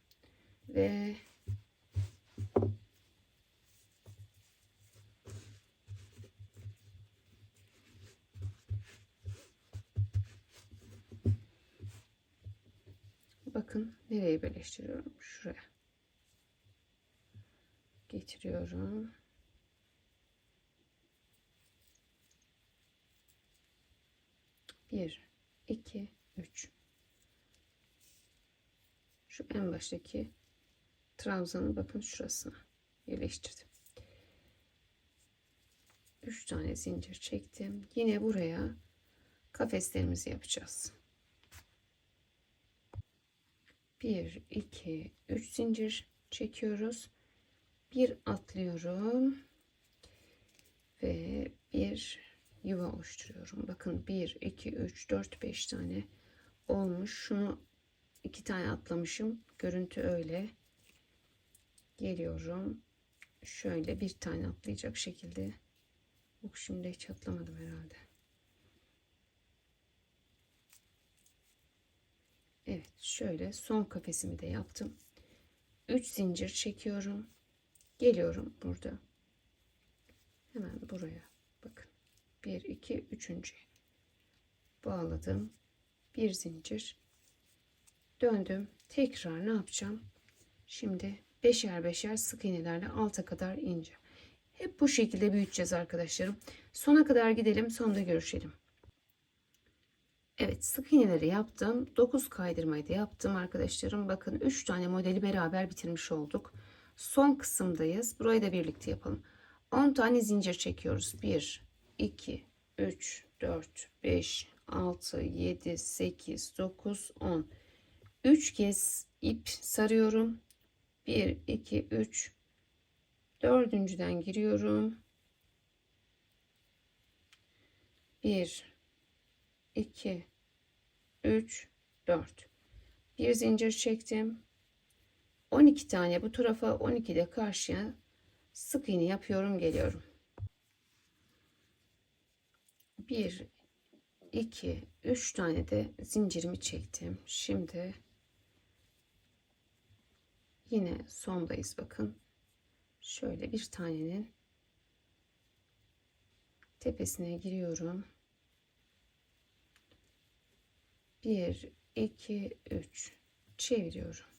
ve bakın nereye birleştiriyorum? Şuraya. getiriyorum. Bir, iki, üç. Şu en baştaki trabzanın bakın şurasına yerleştirdim. 3 tane zincir çektim. Yine buraya kafeslerimizi yapacağız. 1 2 3 zincir çekiyoruz. Bir atlıyorum ve bir yuva oluşturuyorum. Bakın 1 2 3 4 5 tane olmuş. Şunu 2 tane atlamışım. Görüntü öyle. Geliyorum. Şöyle bir tane atlayacak şekilde. Bak şimdi hiç atlamadım herhalde. Evet, şöyle son kafesimi de yaptım. 3 zincir çekiyorum. Geliyorum burada. Hemen buraya. Bakın. 1 2 3. Bağladım. Bir zincir. Döndüm. Tekrar ne yapacağım? Şimdi beşer beşer sık iğnelerle alta kadar ineceğim. Hep bu şekilde büyüteceğiz arkadaşlarım. Sona kadar gidelim, sonda görüşelim. Evet, sık iğneleri yaptım. 9 kaydırmayı da yaptım arkadaşlarım. Bakın 3 tane modeli beraber bitirmiş olduk. Son kısımdayız. Burayı da birlikte yapalım. 10 tane zincir çekiyoruz. 1 2 3 4 5 6 7 8 9 10. 3 kez ip sarıyorum. 1 2 3. Dördüncüden giriyorum. 1 2 3 4. Bir zincir çektim. 12 tane bu tarafa, 12 de karşıya sık iğne yapıyorum, geliyorum. 1 2 3 tane de zincirimi çektim. Şimdi yine sondayız, bakın. Şöyle bir tanenin tepesine giriyorum. 1 2 3 çeviriyorum.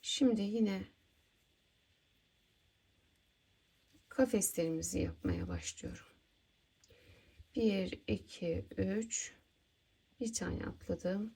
Şimdi yine kafeslerimizi yapmaya başlıyorum. 1 2 3, bir tane atladım.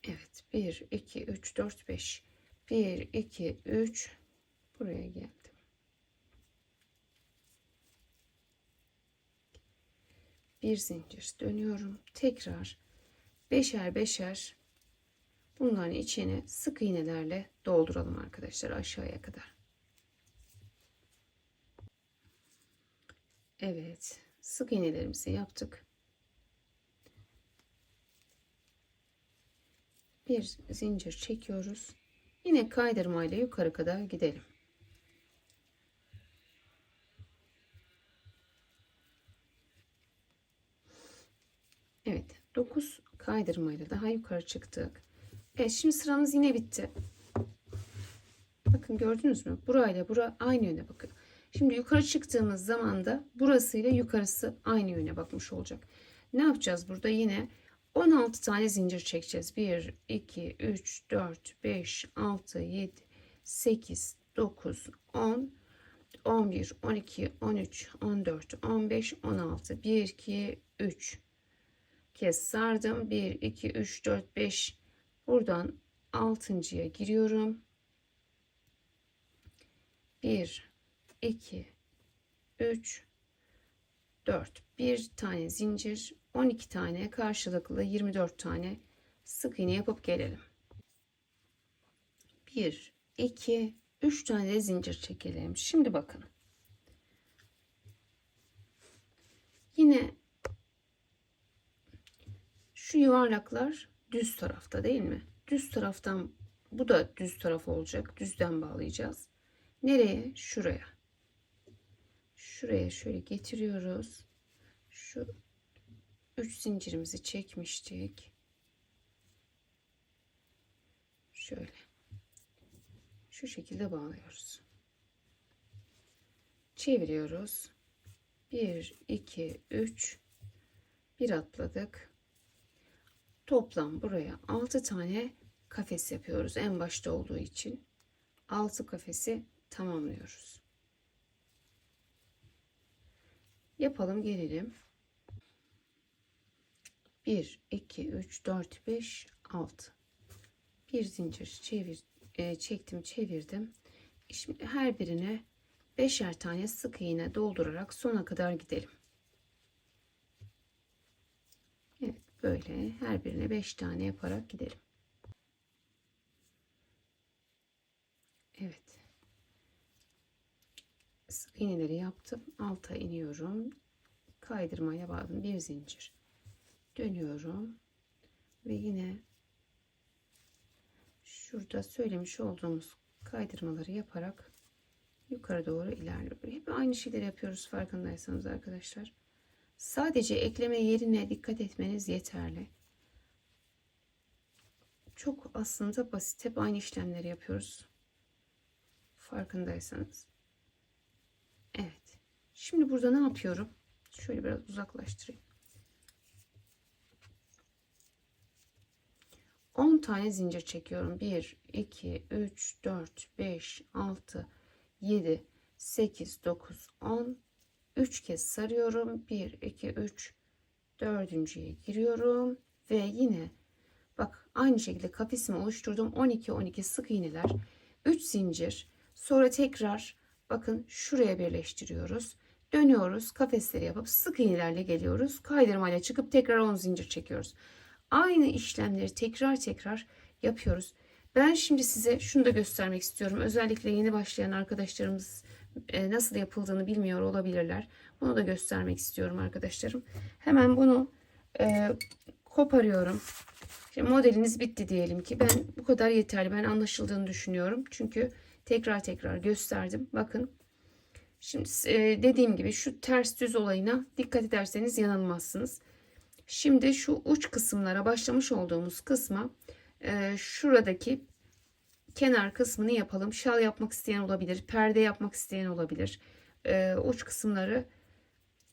Evet, 1 2 3 4 5. 1 2 3, buraya geldim. Bir zincir dönüyorum. Tekrar beşer beşer bunların içine sık iğnelerle dolduralım arkadaşlar, aşağıya kadar. Evet, sık iğnelerimizi yaptık. Bir zincir çekiyoruz. Yine kaydırmayla yukarı kadar gidelim. Evet, 9 kaydırmayla daha yukarı çıktık. Evet, şimdi sıramız yine bitti. Bakın, gördünüz mü? Burayla bura aynı yöne bakıyor. Şimdi yukarı çıktığımız zaman da burasıyla yukarısı aynı yöne bakmış olacak. Ne yapacağız burada? Yine 16 tane zincir çekeceğiz. 1 2 3 4 5 6 7 8 9 10 11 12 13 14 15 16. 1 2 3 kez sardım. 1 2 3 4 5. Buradan 6.'ya giriyorum. 1 2 3 4. Bir tane zincir, 12 tane karşılıklı 24 tane sık iğne yapıp gelelim. 1 2 3 tane de zincir çekelim. Şimdi bakın. Yine şu yuvarlaklar düz tarafta değil mi? Düz taraftan, bu da düz taraf olacak. Düzden bağlayacağız. Nereye? Şuraya. Şuraya şöyle getiriyoruz. Şu 3 zincirimizi çekmiştik. Şöyle. Şu şekilde bağlıyoruz. Çeviriyoruz. 1, 2, 3. Bir atladık. Toplam buraya 6 tane kafes yapıyoruz. En başta olduğu için 6 kafesi tamamlıyoruz. Yapalım, gelelim. 1, 2, 3, 4, 5, 6. Bir zincir çektim, çevirdim. Şimdi her birine 5'er tane sık iğne doldurarak sona kadar gidelim. Evet, böyle her birine 5 tane yaparak gidelim. Evet. Sık iğneleri yaptım. Alta iniyorum. Kaydırmaya bağladım. Bir zincir. Dönüyorum. Ve yine şurada söylemiş olduğumuz kaydırmaları yaparak yukarı doğru ilerliyorum. Hep aynı şeyleri yapıyoruz farkındaysanız arkadaşlar. Sadece ekleme yerine dikkat etmeniz yeterli. Çok aslında basit. Hep aynı işlemleri yapıyoruz. Farkındaysanız. Evet. Şimdi burada ne yapıyorum? Şöyle biraz uzaklaştırayım. 10 tane zincir çekiyorum. 1, 2, 3, 4, 5, 6, 7, 8, 9, 10. 3 kez sarıyorum. 1, 2, 3, dördüncüye giriyorum. Ve yine bak aynı şekilde kafesimi oluşturdum. 12, 12 sık iğneler. 3 zincir. Sonra tekrar bakın şuraya birleştiriyoruz. Dönüyoruz. Kafesleri yapıp sık iğnelerle geliyoruz. Kaydırmayla çıkıp tekrar 10 zincir çekiyoruz. Aynı işlemleri tekrar tekrar yapıyoruz. Ben şimdi size şunu da göstermek istiyorum. Özellikle yeni başlayan arkadaşlarımız nasıl yapıldığını bilmiyor olabilirler. Bunu da göstermek istiyorum arkadaşlarım. Hemen bunu koparıyorum. Şimdi modeliniz bitti diyelim ki. Ben bu kadar yeterli. Ben anlaşıldığını düşünüyorum. Çünkü tekrar tekrar gösterdim. Bakın. Şimdi dediğim gibi şu ters düz olayına dikkat ederseniz yanılmazsınız. Şimdi şu uç kısımlara başlamış olduğumuz kısma şuradaki kenar kısmını yapalım. Şal yapmak isteyen olabilir. Perde yapmak isteyen olabilir. Uç kısımları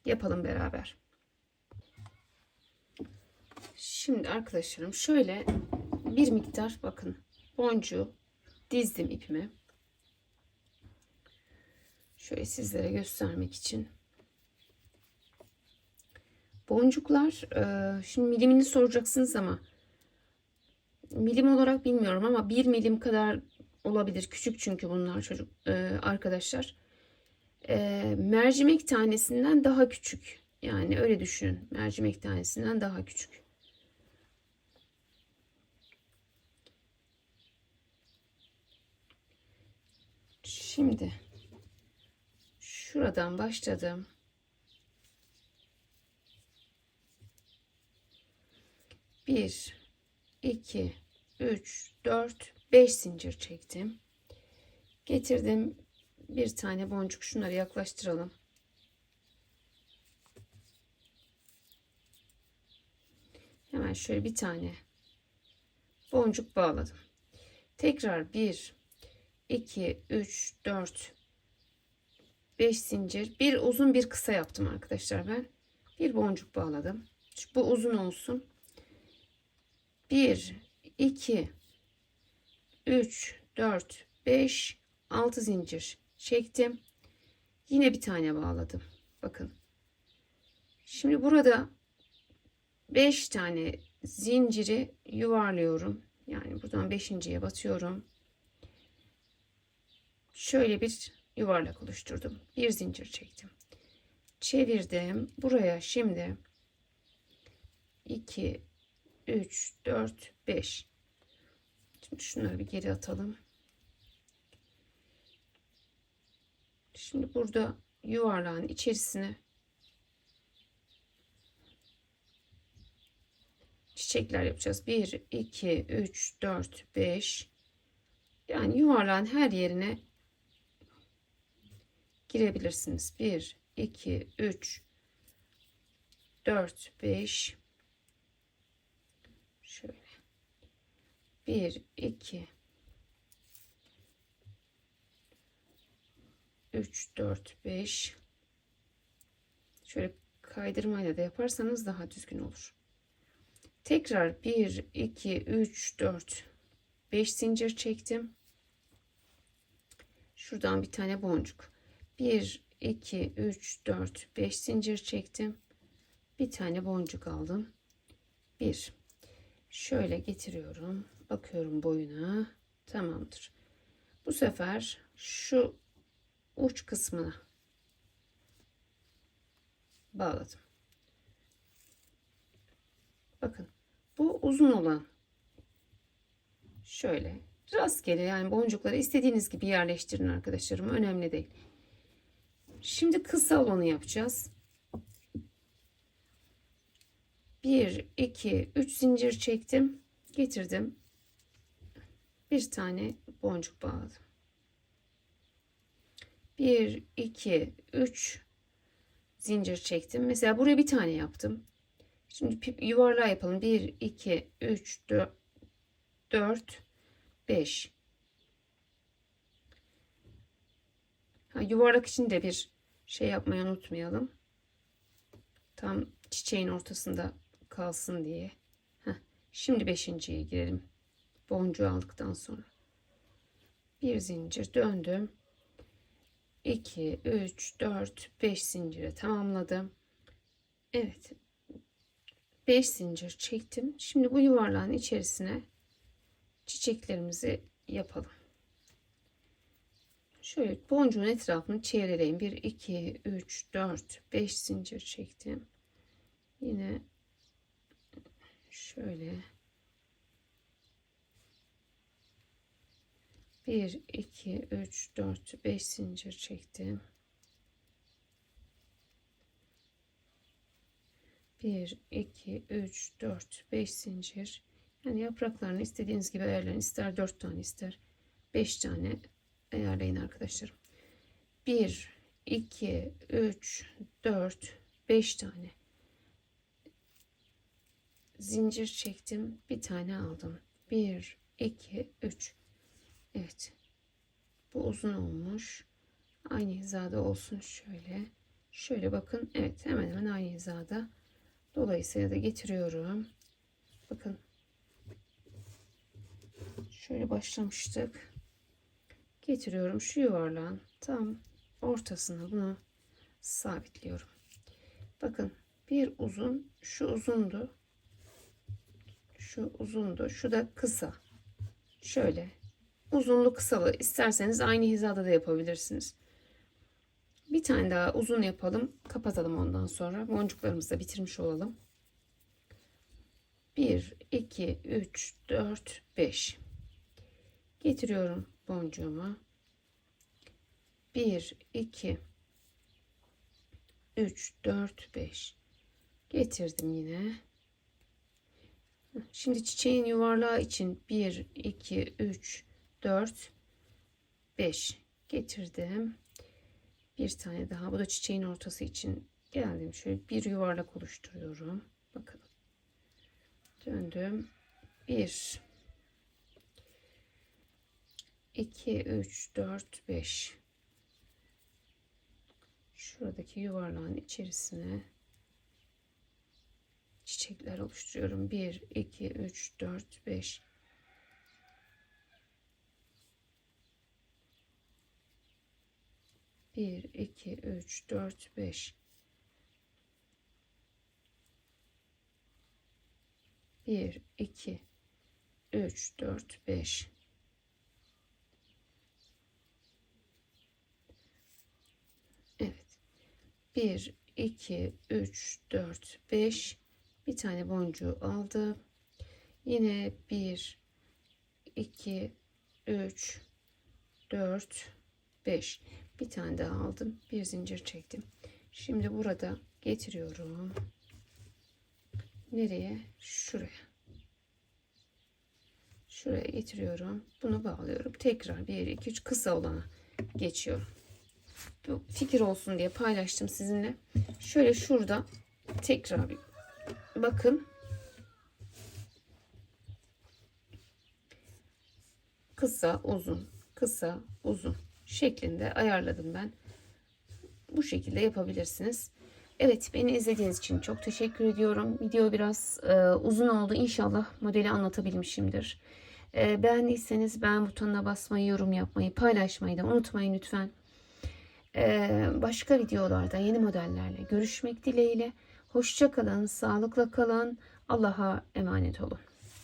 yapalım beraber. Şimdi arkadaşlarım şöyle bir miktar bakın boncuğu dizdim ipime. Şöyle sizlere göstermek için. Boncuklar şimdi milimini soracaksınız ama milim olarak bilmiyorum ama 1 milim kadar olabilir. Küçük çünkü bunlar çocuk arkadaşlar. Mercimek tanesinden daha küçük. Yani öyle düşünün. Mercimek tanesinden daha küçük. Şimdi şuradan başladım. 1, 2, 3, 4, 5 zincir çektim. Getirdim bir tane boncuk. Şunları yaklaştıralım. Hemen şöyle bir tane boncuk bağladım. Tekrar 1, 2, 3, 4, 5 zincir. Bir uzun bir kısa yaptım arkadaşlar ben. Bir boncuk bağladım. Bu uzun olsun. 1, 2, 3, 4, 5, 6 zincir çektim. Yine bir tane bağladım. Bakın. Şimdi burada 5 tane zinciri yuvarlıyorum. Yani buradan 5.'ye batıyorum. Şöyle bir yuvarlak oluşturdum. Bir zincir çektim. Çevirdim. Buraya şimdi 2, 3, 4, 5. Şimdi şunları bir geri atalım. Şimdi burada yuvarlağın içerisine çiçekler yapacağız. 1, 2, 3, 4, 5. Yani yuvarlağın her yerine girebilirsiniz. 1, 2, 3, 4 5 şöyle 1 2 3 4 5 şöyle kaydırmayla da yaparsanız daha düzgün olur. Tekrar 1 2 3 4 5 zincir çektim. Şuradan bir tane boncuk. 1 2 3 4 5 zincir çektim. Bir tane boncuk aldım. 1 şöyle getiriyorum. Bakıyorum boyuna. Tamamdır. Bu sefer şu uç kısmına bağladım. Bakın bu uzun olan şöyle rastgele, yani boncukları istediğiniz gibi yerleştirin arkadaşlarım, önemli değil. Şimdi kısa olanı yapacağız. 1 2 3 zincir çektim, getirdim, bir tane boncuk bağladım. 1 2 3 zincir çektim. Mesela buraya bir tane yaptım. Şimdi yuvarlağı yapalım. 1 2 3 4 5. Yuvarlak için de bir şey yapmayı unutmayalım. Tam çiçeğin ortasında kalsın diye. Şimdi 5.'ye girelim. Boncuğu aldıktan sonra. Bir zincir döndüm. 2 3 4 5 zincire tamamladım. Evet. 5 zincir çektim. Şimdi bu yuvarlağın içerisine çiçeklerimizi yapalım. Şöyle boncuğun etrafını çevireyim. 1 2 3 4 5 zincir çektim. Yine şöyle 1 2 3 4 5 zincir çektim. 1 2 3 4 5 zincir. Yani yapraklarını istediğiniz gibi ayarlayın. İster 4 tane ister 5 tane ayarlayın arkadaşlarım. 1 2 3 4 5 tane zincir çektim, bir tane aldım. 1 2 3. Evet, bu uzun olmuş. Aynı hizada olsun. Şöyle bakın. Evet, hemen hemen aynı hizada. Dolayısıyla da getiriyorum. Bakın, şöyle başlamıştık. Getiriyorum, şu yuvarlağın tam ortasına bunu sabitliyorum. Bakın, bir uzun, şu uzundu, şu uzundu, şu da kısa. Şöyle uzunlu kısalı isterseniz aynı hizada da yapabilirsiniz. Bir tane daha uzun yapalım, kapatalım, ondan sonra boncuklarımızı da bitirmiş olalım. 1 2 3 4 5 getiriyorum boncuğumu. 1 2 3 4 5 getirdim yine. Şimdi çiçeğin yuvarlağı için 1 2 3 4 5 getirdim. Bir tane daha, bu da çiçeğin ortası için geldim. Şöyle bir yuvarlak oluşturuyorum. Bakın, döndüm. 1 2 3 4 5 şuradaki yuvarlağın içerisine çiçekler oluşturuyorum. 1 2 3 4 5 1 2 3 4 5 1 2 3 4 5 Evet, 1 2 3 4 5 bir tane boncuğu aldım. Yine 1 2 3 4 5 bir tane daha aldım, bir zincir çektim. Şimdi burada getiriyorum. Nereye? Şuraya getiriyorum. Bunu bağlıyorum. Tekrar 1 2 3 kısa olana geçiyorum. Bu fikir olsun diye paylaştım sizinle. Şöyle şurada Tekrar bir bakın. Kısa, uzun, kısa, uzun şeklinde ayarladım ben. Bu şekilde yapabilirsiniz. Evet, beni izlediğiniz için çok teşekkür ediyorum. Video biraz uzun oldu. İnşallah modeli anlatabilmişimdir. Beğendiyseniz beğen butonuna basmayı, yorum yapmayı, paylaşmayı da unutmayın lütfen. Başka videolarda yeni modellerle görüşmek dileğiyle. Hoşça kalın, sağlıkla kalın. Allah'a emanet olun.